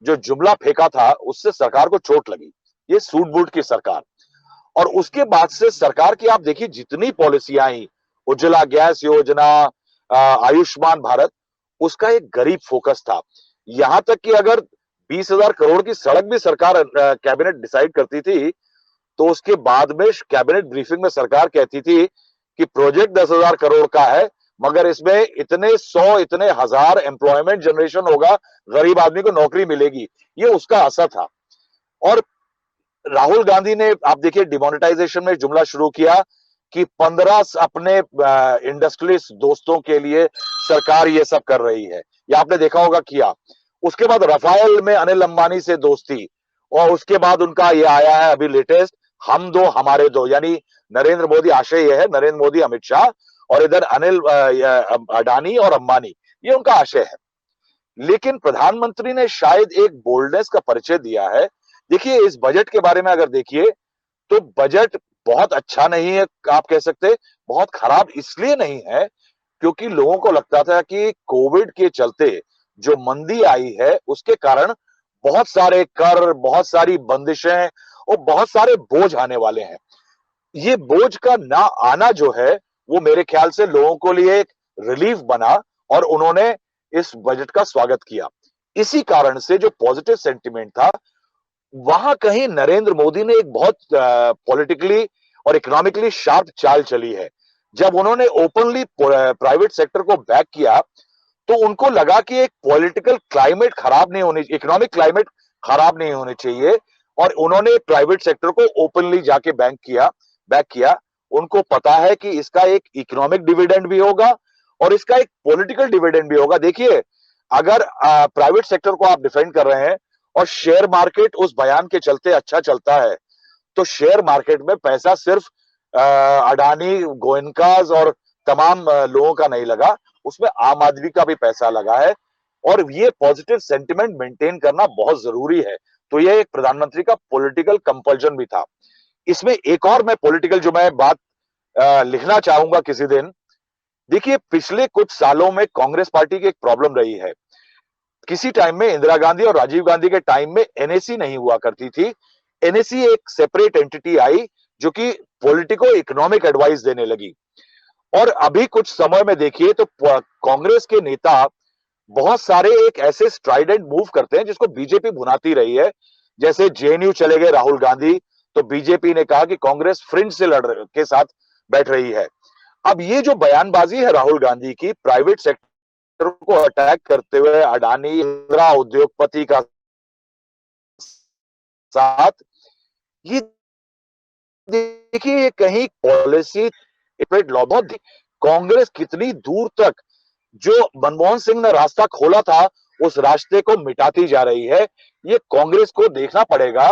जो जुमला फेंका था, उससे सरकार को चोट लगी, ये सूट बूट की सरकार। और उसके बाद से सरकार की आप देखिए जितनी पॉलिसियां आई, उज्ज्वला गैस योजना, आयुष्मान भारत, उसका एक गरीब फोकस था। यहां तक कि अगर 20,000 करोड़ की सड़क भी सरकार कैबिनेट डिसाइड करती थी, तो उसके बाद में कैबिनेट ब्रीफिंग में सरकार कहती थी कि प्रोजेक्ट 10,000 करोड़ का है, मगर इसमें इतने 100 इतने हजार एम्प्लॉयमेंट जनरेशन होगा, गरीब आदमी को नौकरी मिलेगी। ये उसका असर था। और राहुल गांधी ने आप देखिए डिमोनेटाइजेशन में जुमला शुरू किया कि 15 अपने इंडस्ट्रियलिस्ट दोस्तों के लिए सरकार ये सब कर रही है, ये आपने देखा होगा किया। उसके बाद रफाल में अनिल अंबानी से दोस्ती, और उसके बाद उनका ये आया है अभी लेटेस्ट, हम दो हमारे दो, यानी नरेंद्र मोदी, आशय ये है नरेंद्र मोदी अमित शाह, और इधर अनिल अडानी और अंबानी, ये उनका आशय है। लेकिन प्रधानमंत्री ने शायद एक बोल्डनेस का परिचय दिया है। देखिए इस बजट के बारे में अगर देखिए तो बजट बहुत अच्छा नहीं है, आप कह सकते बहुत खराब इसलिए नहीं है क्योंकि लोगों को लगता था कि कोविड के चलते जो मंदी आई है उसके कारण बहुत सारे कर, बहुत सारी बंदिशें और बहुत सारे बोझ आने वाले हैं। ये बोझ का ना आना जो है वो मेरे ख्याल से लोगों को लिए एक रिलीफ बना और उन्होंने इस बजट का स्वागत किया। इसी कारण से जो पॉजिटिव सेंटिमेंट था, वहां कहीं नरेंद्र मोदी ने एक बहुत पॉलिटिकली और इकोनॉमिकली शार्प चाल चली है। जब उन्होंने ओपनली प्राइवेट सेक्टर को बैक किया तो उनको लगा कि एक पॉलिटिकल क्लाइमेट खराब नहीं होनी, इकोनॉमिक क्लाइमेट खराब नहीं होनी चाहिए, और उन्होंने प्राइवेट सेक्टर को ओपनली जाके बैक किया। उनको पता है कि इसका एक इकोनॉमिक डिविडेंड भी होगा और इसका एक पॉलिटिकल डिविडेंड भी होगा। देखिए, अगर प्राइवेट सेक्टर को आप डिफेंड कर रहे हैं और शेयर मार्केट उस बयान के चलते अच्छा चलता है, तो शेयर मार्केट में पैसा सिर्फ अडानी, गोयनकाज और तमाम लोगों का नहीं लगा, उसमें आम आदमी का भी पैसा लगा है और ये पॉजिटिव सेंटिमेंट मेंटेन करना बहुत जरूरी है। तो ये एक प्रधानमंत्री का पॉलिटिकल कंपल्जन भी था। इसमें एक और मैं पॉलिटिकल जो मैं बात लिखना चाहूंगा किसी दिन। देखिए, पिछले कुछ सालों में कांग्रेस पार्टी की एक प्रॉब्लम रही है। किसी टाइम में इंदिरा गांधी और राजीव गांधी के टाइम में एनएसी नहीं हुआ करती थी। एनएसी एक सेपरेट एंटिटी आई जो कि पॉलिटिको इकोनॉमिक एडवाइस देने लगी। और अभी कुछ समय में देखिए तो कांग्रेस के नेता बहुत सारे एक ऐसे स्ट्राइडेंट मूव करते हैं जिसको बीजेपी भुनाती रही है। जैसे जेएनयू चले गए राहुल गांधी, तो बीजेपी ने कहा कि कांग्रेस फ्रिंज से के साथ बैठ रही है। अब ये जो बयानबाजी है राहुल गांधी की प्राइवेट सेक्टर को अटैक करते हुए अडानी, इंदिरा उद्योगपति का साथ, ये देखिए कहीं पॉलिसी बहुत कांग्रेस कितनी दूर तक जो मनमोहन सिंह ने रास्ता खोला था उस रास्ते को मिटाती जा रही है। ये कांग्रेस को देखना पड़ेगा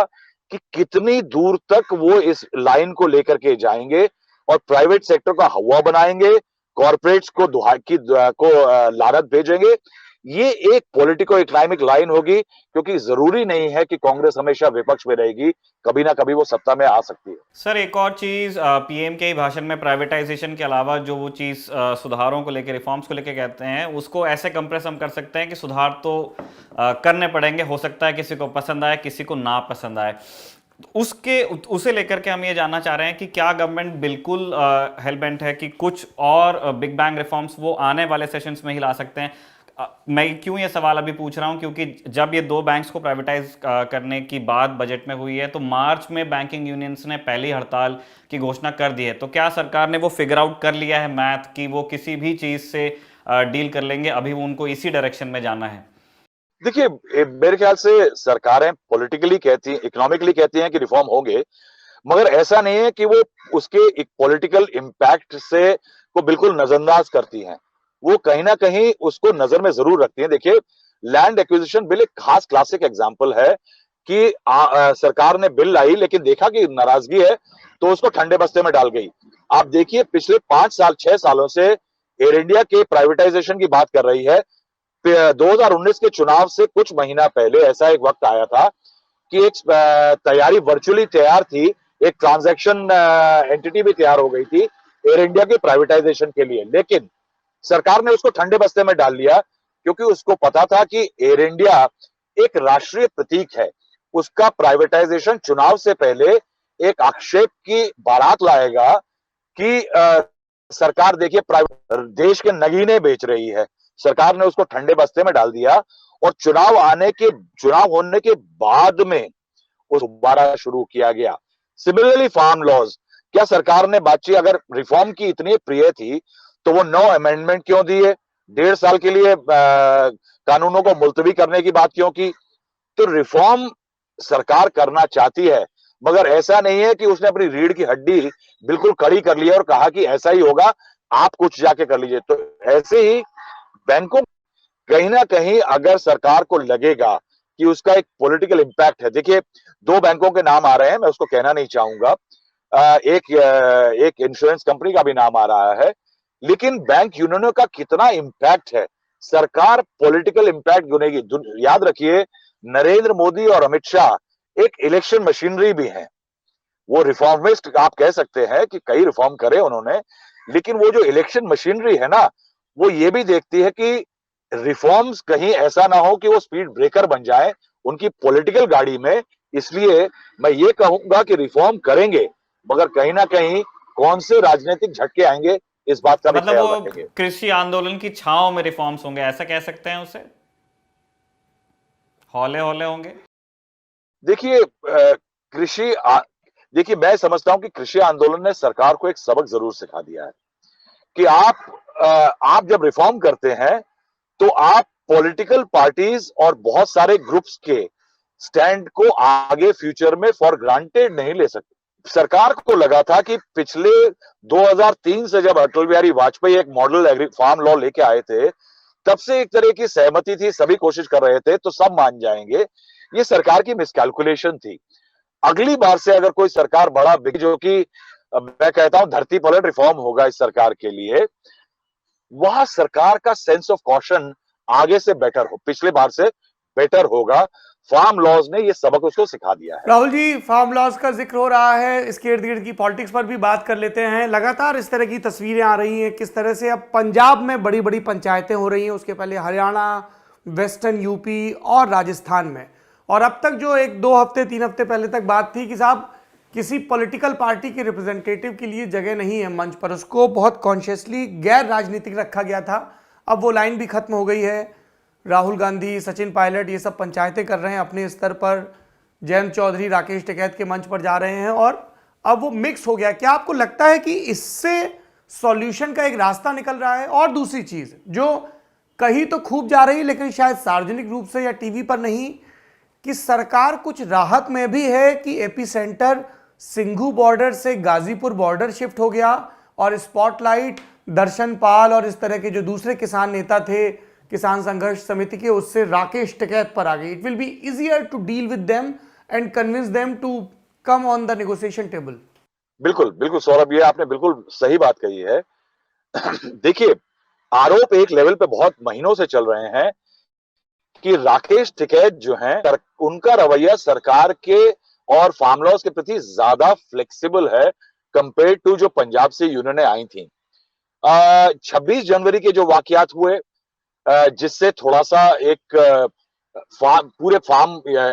कि कितनी दूर तक वो इस लाइन को लेकर के जाएंगे और प्राइवेट सेक्टर का हवा बनाएंगे, कॉर्पोरेट्स को लानत भेजेंगे। ये एक पॉलिटिको इकोनॉमिक लाइन होगी, क्योंकि जरूरी नहीं है कि कांग्रेस हमेशा विपक्ष में रहेगी, कभी ना कभी वो सत्ता में आ सकती है। सर, एक और चीज पीएम के ही भाषण में प्राइवेटाइजेशन के अलावा जो वो चीज सुधारों को लेकर, रिफॉर्म्स को लेकर कहते हैं, उसको ऐसे कंप्रेस हम कर सकते हैं कि सुधार तो करने पड़ेंगे, हो सकता है किसी को पसंद आए किसी को ना पसंद आए। उसे लेकर के हम ये जानना चाह रहे हैं कि क्या गवर्नमेंट बिल्कुल हेलबेंट है कि कुछ और बिग बैंग रिफॉर्म्स वो आने वाले सेशंस में ही ला सकते हैं। मैं क्यों ये सवाल अभी पूछ रहा हूं, क्योंकि जब ये 2 बैंक्स को प्राइवेटाइज करने की बात बजट में हुई है तो मार्च में बैंकिंग यूनियंस ने पहली हड़ताल की घोषणा कर दी है। तो क्या सरकार ने वो फिगर आउट कर लिया है मैथ कि वो किसी भी चीज से डील कर लेंगे, अभी उनको इसी डायरेक्शन में जाना है? देखिए, मेरे ख्याल से सरकारें पॉलिटिकली कहती हैं, इकोनॉमिकली कहती हैं कि रिफॉर्म होंगे, मगर ऐसा नहीं है कि वो उसके एक पॉलिटिकल इम्पैक्ट से को बिल्कुल नजरअंदाज करती हैं। वो कहीं ना कहीं उसको नजर में जरूर रखती हैं। देखिए, लैंड एक्विजिशन बिल एक खास क्लासिक एग्जांपल है कि सरकार ने बिल लाई लेकिन देखा कि नाराजगी है तो उसको ठंडे बस्ते में डाल गई। आप देखिए, पिछले 6 सालों से एयर इंडिया के प्राइवेटाइजेशन की बात कर रही है। 2019 के चुनाव से कुछ महीना पहले ऐसा एक वक्त आया था कि एक तैयारी वर्चुअली तैयार थी, एक ट्रांजैक्शन एंटिटी भी तैयार हो गई थी एयर इंडिया के प्राइवेटाइजेशन के लिए, लेकिन सरकार ने उसको ठंडे बस्ते में डाल लिया क्योंकि उसको पता था कि एयर इंडिया एक राष्ट्रीय प्रतीक है। उसका प्राइवेटाइजेशन चुनाव से पहले एक आक्षेप की बारात लाएगा कि सरकार देखिए प्राइवेट देश के नगीने बेच रही है। सरकार ने उसको ठंडे बस्ते में डाल दिया और चुनाव होने के बाद में उस दोबारा शुरू किया गया। सिमिलरली फार्म लॉज, क्या सरकार ने बातचीत अगर रिफॉर्म की इतनी प्रिय थी तो वो 9 अमेंडमेंट क्यों दिए? 1.5 साल के लिए कानूनों को मुलतवी करने की बात क्यों की? तो रिफॉर्म सरकार करना चाहती है, मगर ऐसा नहीं है कि उसने अपनी रीढ़ की हड्डी बिल्कुल कड़ी कर ली और कहा कि ऐसा ही होगा, आप कुछ जाके कर लीजिए। तो ऐसे ही बैंकों कहीं ना कहीं अगर सरकार को लगेगा कि उसका एक पॉलिटिकल इंपैक्ट है। देखिए, 2 बैंकों के नाम आ रहे हैं, मैं उसको कहना नहीं चाहूंगा। एक इंश्योरेंस कंपनी का भी नाम आ रहा है, लेकिन बैंक यूनियनों का कितना इंपैक्ट है, सरकार पॉलिटिकल इंपैक्ट गिनेगी। याद रखिए, नरेंद्र मोदी और अमित शाह एक इलेक्शन मशीनरी भी हैं। वो रिफॉर्मिस्ट आप कह सकते हैं कि कई रिफॉर्म करे उन्होंने, लेकिन वो जो इलेक्शन मशीनरी है ना, वो ये भी देखती है कि रिफॉर्म्स कहीं ऐसा ना हो कि वो स्पीड ब्रेकर बन जाए उनकी पॉलिटिकल गाड़ी में। इसलिए मैं ये कहूंगा कि रिफॉर्म करेंगे, मगर कहीं ना कहीं कौन से राजनीतिक झटके आएंगे इस बात का भी ख्याल रखेंगे। कृषि आंदोलन की छांव में रिफॉर्म्स होंगे, ऐसा कह सकते हैं उसे? हौले हौले होंगे? देखिए, देखिए, मैं समझता हूं कि कृषि आंदोलन ने सरकार को एक सबक जरूर सिखा दिया है कि आप जब रिफॉर्म करते हैं तो आप पॉलिटिकल पार्टीज और बहुत सारे ग्रुप्स के स्टैंड को आगे फ्यूचर में फॉर ग्रांटेड नहीं ले सकते। सरकार को लगा था कि पिछले 2003 से जब अटल बिहारी वाजपेयी एक मॉडल फार्म लॉ लेके आए थे, तब से एक तरह की सहमति थी, सभी कोशिश कर रहे थे तो सब मान जाएंगे। ये सरकार की मिसकैलकुलेशन थी। अगली बार से अगर कोई सरकार बड़ा बिग, जो कि मैं कहता हूं धरती पलट रिफॉर्म होगा इस सरकार के लिए, वह सरकार का सेंस ऑफ कॉशन आगे से बेटर हो, पिछले बार से बेटर होगा। फार्म लॉज ने ये सबक उसको सिखा दिया है। राहुल जी, फार्म लॉज का जिक्र हो रहा है, इसके इर्द गिर्द की पॉलिटिक्स पर भी बात कर लेते हैं। लगातार इस तरह की तस्वीरें आ रही हैं, किस तरह से अब पंजाब में बड़ी बड़ी पंचायतें हो रही हैं, उसके पहले हरियाणा, वेस्टर्न यूपी और राजस्थान में। और अब तक जो 1-2 हफ्ते 3 हफ्ते पहले तक बात थी कि साहब किसी पॉलिटिकल पार्टी के रिप्रेजेंटेटिव के लिए जगह नहीं है मंच पर, उसको बहुत कॉन्शियसली गैर राजनीतिक रखा गया था। अब वो लाइन भी खत्म हो गई है। राहुल गांधी, सचिन पायलट, ये सब पंचायतें कर रहे हैं अपने स्तर पर। जयंत चौधरी, राकेश टिकैत के मंच पर जा रहे हैं और अब वो मिक्स हो गया। क्या आपको लगता है कि इससे सॉल्यूशन का एक रास्ता निकल रहा है? और दूसरी चीज़ जो कहीं तो खूब जा रही है लेकिन शायद सार्वजनिक रूप से या टीवी पर नहीं, कि सरकार कुछ राहत में भी है कि एपी सेंटर सिंघू बॉर्डर से गाजीपुर बॉर्डर शिफ्ट हो गया और स्पॉटलाइट दर्शन पाल और इस तरह के जो दूसरे किसान नेता थे किसान संघर्ष समिति के, उससे राकेश टिकैत पर आ गई। It will be easier to deal with them and convince them to come on the negotiation table. बिल्कुल बिल्कुल सौरभ, ये आपने बिल्कुल सही बात कही है। देखिए, आरोप एक लेवल पे बहुत महीनों से चल रहे हैं कि राकेश टिकैत जो हैं, उनका रवैया सरकार के और फार्म लॉज के प्रति ज्यादा फ्लेक्सिबल है कंपेयर टू जो पंजाब से यूनियनें आई थी। 26 जनवरी के जो वाकयात हुए, जिससे थोड़ा सा एक पूरे फार्म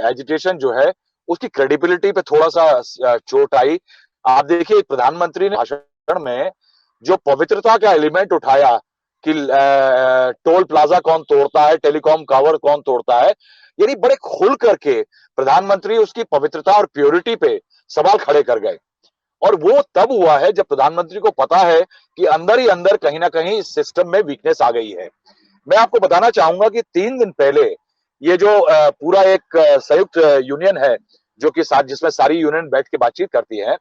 एजिटेशन जो है उसकी क्रेडिबिलिटी पे थोड़ा सा चोट आई। आप देखिए, प्रधानमंत्री ने भाषण में जो पवित्रता का एलिमेंट उठाया कि टोल प्लाजा कौन तोड़ता है, टेलीकॉम टावर कौन तोड़ता है, यानी बड़े खुल करके प्रधानमंत्री उसकी पवित्रता और प्योरिटी पे सवाल खड़े कर गए। और वो तब हुआ है जब प्रधानमंत्री को पता है कि अंदर ही अंदर कहीं ना कहीं इस सिस्टम में वीकनेस आ गई है। मैं आपको बताना चाहूंगा कि 3 दिन पहले ये जो पूरा एक संयुक्त यूनियन है जो कि साथ, जिसमें सारी यूनियन बैठ के बातचीत करती है,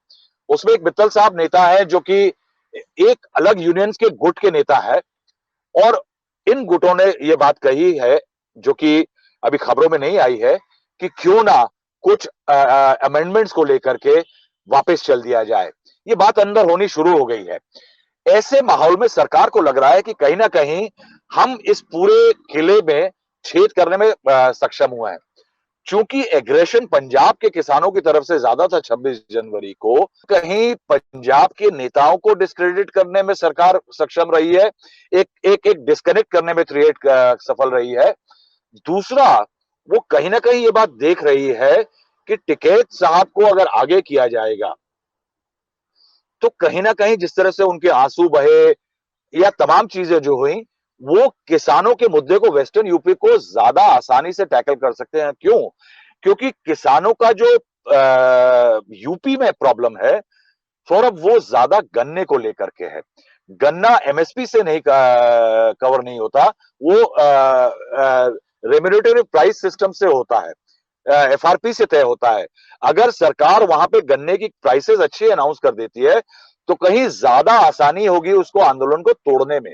उसमें एक मित्तल साहब नेता है जो कि एक अलग यूनियंस के गुट के नेता है। और इन गुटों ने ये बात कही है, जो कि अभी खबरों में नहीं आई है, कि क्यों ना कुछ अमेंडमेंट्स को लेकर के वापस चल दिया जाए। ये बात अंदर होनी शुरू हो गई है। ऐसे माहौल में सरकार को लग रहा है कि कहीं ना कहीं हम इस पूरे किले में छेद करने में सक्षम हुए हैं। चूंकि एग्रेशन पंजाब के किसानों की तरफ से ज्यादा था 26 जनवरी को, कहीं पंजाब के नेताओं को डिस्क्रेडिट करने में सरकार सक्षम रही है, एक डिस्कनेक्ट करने में क्रिएट सफल रही है। दूसरा, वो कहीं ना कहीं ये बात देख रही है कि टिकैत साहब को अगर आगे किया जाएगा तो कहीं ना कहीं जिस तरह से उनके आंसू बहे या तमाम चीजें जो हुई, वो किसानों के मुद्दे को वेस्टर्न यूपी को ज्यादा आसानी से टैकल कर सकते हैं। क्यों? क्योंकि किसानों का जो यूपी में प्रॉब्लम है सौरभ, वो ज्यादा गन्ने को लेकर के है। गन्ना एमएसपी से नहीं कवर नहीं होता, वो रेम्यूनरेटिव प्राइस सिस्टम से होता है, एफआरपी से तय होता है। अगर सरकार वहां पे गन्ने की प्राइसेस अच्छी अनाउंस कर देती है तो कहीं ज्यादा आसानी होगी उसको आंदोलन को तोड़ने में।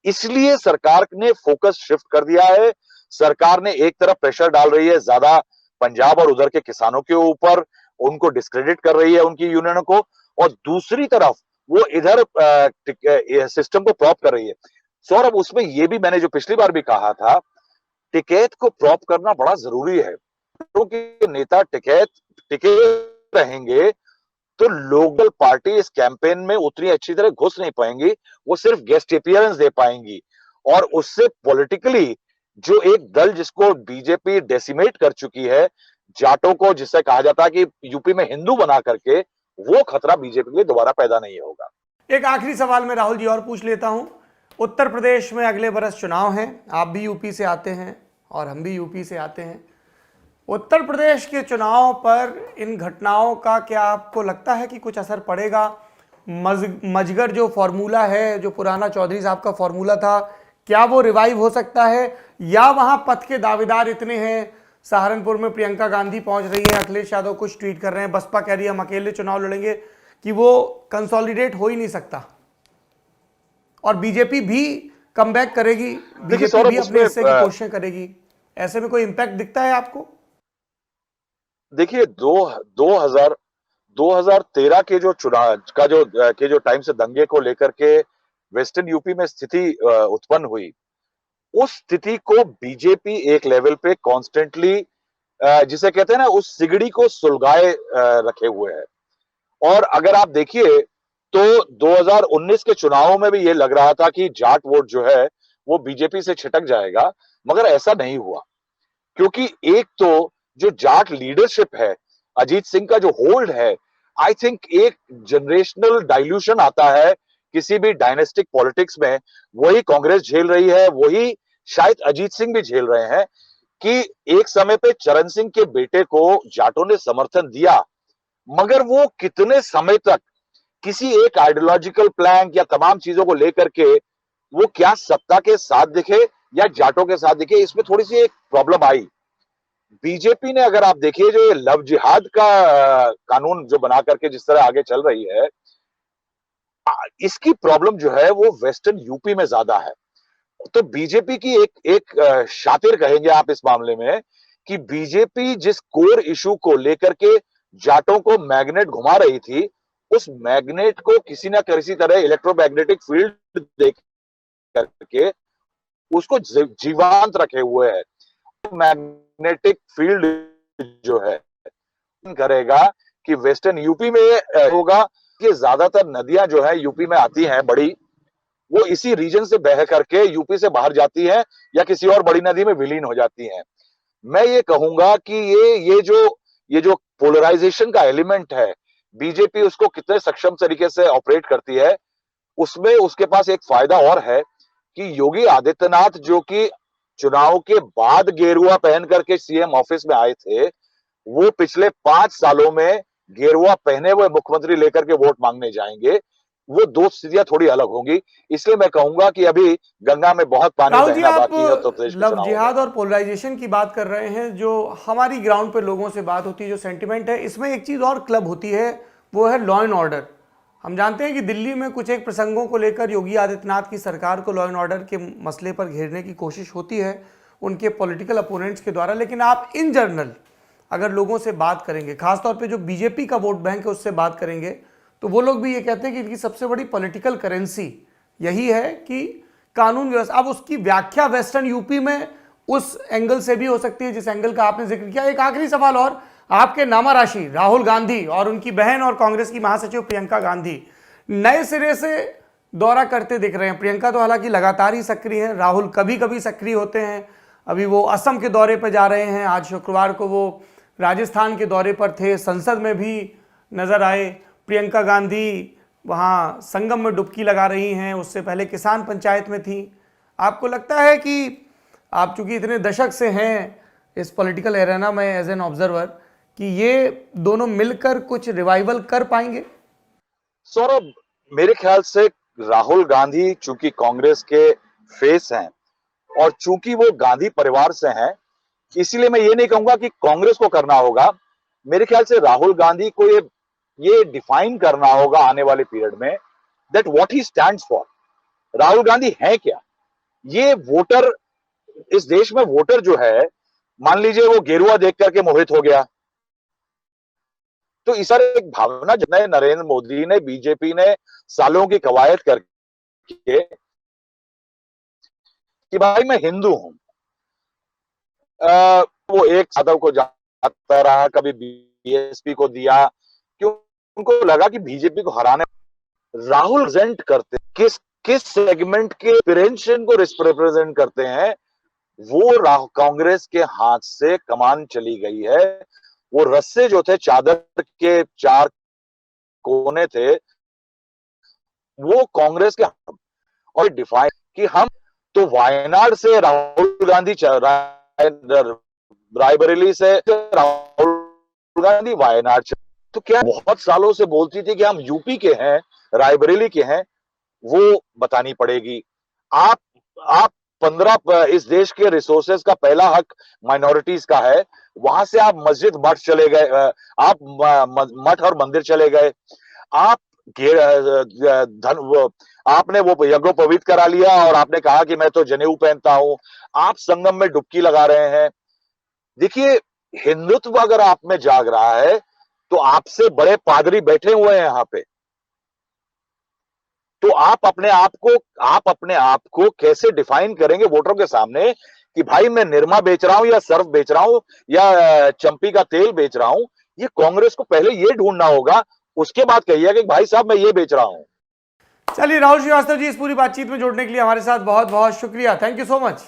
इसलिए सरकार ने फोकस शिफ्ट कर दिया है। सरकार ने एक तरफ प्रेशर डाल रही है ज्यादा पंजाब और उधर के किसानों के ऊपर, उनको डिस्क्रेडिट कर रही है उनकी यूनियन को, और दूसरी तरफ वो इधर सिस्टम को प्रॉप कर रही है। सौरभ, उसमें ये भी मैंने जो पिछली बार भी कहा था, टिकैत को प्रॉप करना बड़ा जरूरी है, क्योंकि नेता टिकैत टिके रहेंगे तो लोकल पार्टी इस कैंपेन में उतनी अच्छी तरह घुस नहीं पाएंगी, वो सिर्फ गेस्ट अपीयरेंस दे पाएंगी। और उससे पॉलिटिकली जो एक दल जिसको बीजेपी डेसिमेट कर चुकी है, जाटों को, जिससे कहा जाता है कि यूपी में हिंदू बना करके, वो खतरा बीजेपी के लिए दोबारा पैदा नहीं होगा। एक आखिरी सवाल मैं राहुल जी और पूछ लेता हूं। उत्तर प्रदेश में अगले बरस चुनाव हैं, आप भी यूपी से आते हैं और हम भी यूपी से आते हैं। उत्तर प्रदेश के चुनाव पर इन घटनाओं का क्या आपको लगता है कि कुछ असर पड़ेगा? मजगर जो फॉर्मूला है, जो पुराना चौधरी साहब का फॉर्मूला था, क्या वो रिवाइव हो सकता है, या वहां पथ के दावेदार इतने हैं, सहारनपुर में प्रियंका गांधी पहुंच रही है, अखिलेश यादव कुछ ट्वीट कर रहे हैं, बसपा कह रही है हम अकेले चुनाव लड़ेंगे, कि वो कंसोलिडेट हो ही नहीं सकता और बीजेपी भी कमबैक करेगी, बीजेपी भी अपने हिस्से की कोशिशें करेगी। ऐसे में कोई इंपैक्ट दिखता है आपको? देखिए 2013 के जो चुनाव के जो टाइम से दंगे को लेकर के वेस्टर्न यूपी में स्थिति उत्पन्न हुई, उस स्थिति को बीजेपी एक लेवल पे कॉन्स्टेंटली जिसे कहते हैं ना, उस सिगड़ी को सुलगाए रखे हुए है। और अगर आप देखिए तो 2019 के चुनावों में भी ये लग रहा था कि जाट वोट जो है वो बीजेपी से छिटक जाएगा, मगर ऐसा नहीं हुआ। क्योंकि एक तो जो जाट लीडरशिप है, अजीत सिंह का जो होल्ड है, आई थिंक एक जनरेशनल डाइल्यूशन आता है किसी भी डायनेस्टिक पॉलिटिक्स में, वही कांग्रेस झेल रही है, वही शायद अजीत सिंह भी झेल रहे हैं कि एक समय पे चरण सिंह के बेटे को जाटों ने समर्थन दिया, मगर वो कितने समय तक किसी एक आइडियोलॉजिकल प्लान या तमाम चीजों को लेकर के वो क्या सत्ता के साथ दिखे या जाटों के साथ दिखे, इसमें थोड़ी सी एक प्रॉब्लम आई। बीजेपी ने अगर आप देखिए जो ये लव जिहाद का कानून जो बना करके जिस तरह आगे चल रही है, इसकी प्रॉब्लम जो है वो वेस्टर्न यूपी में ज्यादा है। तो बीजेपी की एक शातिर कहेंगे आप इस मामले में कि बीजेपी जिस कोर इशू को लेकर के जाटों को मैग्नेट घुमा रही थी, उस मैग्नेट को किसी ना किसी तरह इलेक्ट्रोमैग्नेटिक फील्ड दे करके उसको जीवांत रखे हुए है। मैग्नेटिक फील्ड जो है करेगा कि वेस्टर्न यूपी में होगा कि ज्यादातर नदियां जो है यूपी में आती हैं बड़ी, वो इसी रीजन से बह करके यूपी से बाहर जाती है या किसी और बड़ी नदी में विलीन हो जाती हैं। मैं ये कहूंगा कि ये जो पोलराइजेशन का एलिमेंट है, बीजेपी उसको कितने सक्षम तरीके से ऑपरेट करती है, उसमें उसके पास एक फायदा और है कि योगी आदित्यनाथ जो कि चुनाव के बाद गेरुआ पहन करके सीएम ऑफिस में आए थे, वो पिछले 5 सालों में गेरुआ पहने हुए मुख्यमंत्री लेकर के वोट मांगने जाएंगे। वो दो स्थितियां थोड़ी अलग होंगी। इसलिए मैं कहूंगा कि अभी गंगा में बहुत पानी बहना बाकी है। उत्तर प्रदेश के लव जिहाद और पोलराइजेशन की बात कर रहे हैं, जो हमारी ग्राउंड पे लोगों से बात होती है, जो सेंटिमेंट है, इसमें एक चीज और क्लब होती है, वो है लॉ एंड ऑर्डर। हम जानते हैं कि दिल्ली में कुछ एक प्रसंगों को लेकर योगी आदित्यनाथ की सरकार को लॉ एंड ऑर्डर के मसले पर घेरने की कोशिश होती है उनके पॉलिटिकल अपोनेंट्स के द्वारा। लेकिन आप इन जनरल अगर लोगों से बात करेंगे, खासतौर पे जो बीजेपी का वोट बैंक है उससे बात करेंगे, तो वो लोग भी ये कहते हैं कि इनकी सबसे बड़ी पॉलिटिकल करेंसी यही है कि कानून व्यवस्था। अब उसकी व्याख्या वेस्टर्न यूपी में उस एंगल से भी हो सकती है जिस एंगल का आपने जिक्र किया। एक आखिरी सवाल और, आपके नामा राशि राहुल गांधी और उनकी बहन और कांग्रेस की महासचिव प्रियंका गांधी नए सिरे से दौरा करते दिख रहे हैं। प्रियंका तो हालांकि लगातार ही सक्रिय हैं, राहुल कभी कभी सक्रिय होते हैं। अभी वो असम के दौरे पर जा रहे हैं, आज शुक्रवार को वो राजस्थान के दौरे पर थे, संसद में भी नजर आए। प्रियंका गांधी वहाँ संगम में डुबकी लगा रही हैं, उससे पहले किसान पंचायत में थी। आपको लगता है कि आप चूंकि इतने दशक से हैं इस पॉलिटिकल एरेना में एज एन ऑब्जर्वर, कि ये दोनों मिलकर कुछ रिवाइवल कर पाएंगे? सौरभ, मेरे ख्याल से राहुल गांधी चूंकि कांग्रेस के फेस हैं और चूंकि वो गांधी परिवार से हैं, इसीलिए मैं ये नहीं कहूंगा कि कांग्रेस को करना होगा। मेरे ख्याल से राहुल गांधी को ये डिफाइन करना होगा आने वाले पीरियड में that what he stands for. Rahul Gandhi है क्या? ये वोटर, इस देश में वोटर जो है, मान लीजिए वो गेरुआ देख करके मोहित हो गया, तो इस पर एक भावना जितने नरेंद्र मोदी ने, बीजेपी ने सालों की कवायद करके कि भाई मैं हिंदू हूं, वो एक यादव को जाता रहा, कभी बीएसपी को दिया, क्यों? उनको लगा कि बीजेपी को हराने राहुल रिप्रेजेंट करते, किस सेगमेंट के एस्पिरेशन को रिप्रेजेंट करते हैं, वो कांग्रेस के हाथ से कमान चली गई है। वो रस्से जो थे, चादर के 4 कोने थे, वो कांग्रेस के और डिफाइन कि हम तो वायनाड से राहुल गांधी, रायबरेली से राहुल गांधी वायनाड, तो क्या बहुत सालों से बोलती थी कि हम यूपी के हैं, रायबरेली के हैं, वो बतानी पड़ेगी। आप 15 इस देश के रिसोर्सेज का पहला हक माइनॉरिटीज का है, वहां से आप मस्जिद मठ चले गए, आप मठ और मंदिर चले गए, आप आपने वो यज्ञोपवीत करा लिया और आपने कहा कि मैं तो जनेऊ पहनता हूं, आप संगम में डुबकी लगा रहे हैं। देखिए, हिंदुत्व अगर आप में जाग रहा है तो आपसे बड़े पादरी बैठे हुए हैं यहां पे, तो आप अपने आप को कैसे डिफाइन करेंगे वोटरों के सामने कि भाई मैं निरमा बेच रहा हूं या सर्फ बेच रहा हूं या चंपी का तेल बेच रहा हूं? ये कांग्रेस को पहले ये ढूंढना होगा, उसके बाद कहिएगा कि भाई साहब मैं ये बेच रहा हूं। चलिए, राहुल श्रीवास्तव जी, इस पूरी बातचीत में जुड़ने के लिए हमारे साथ बहुत बहुत शुक्रिया। Thank you so much.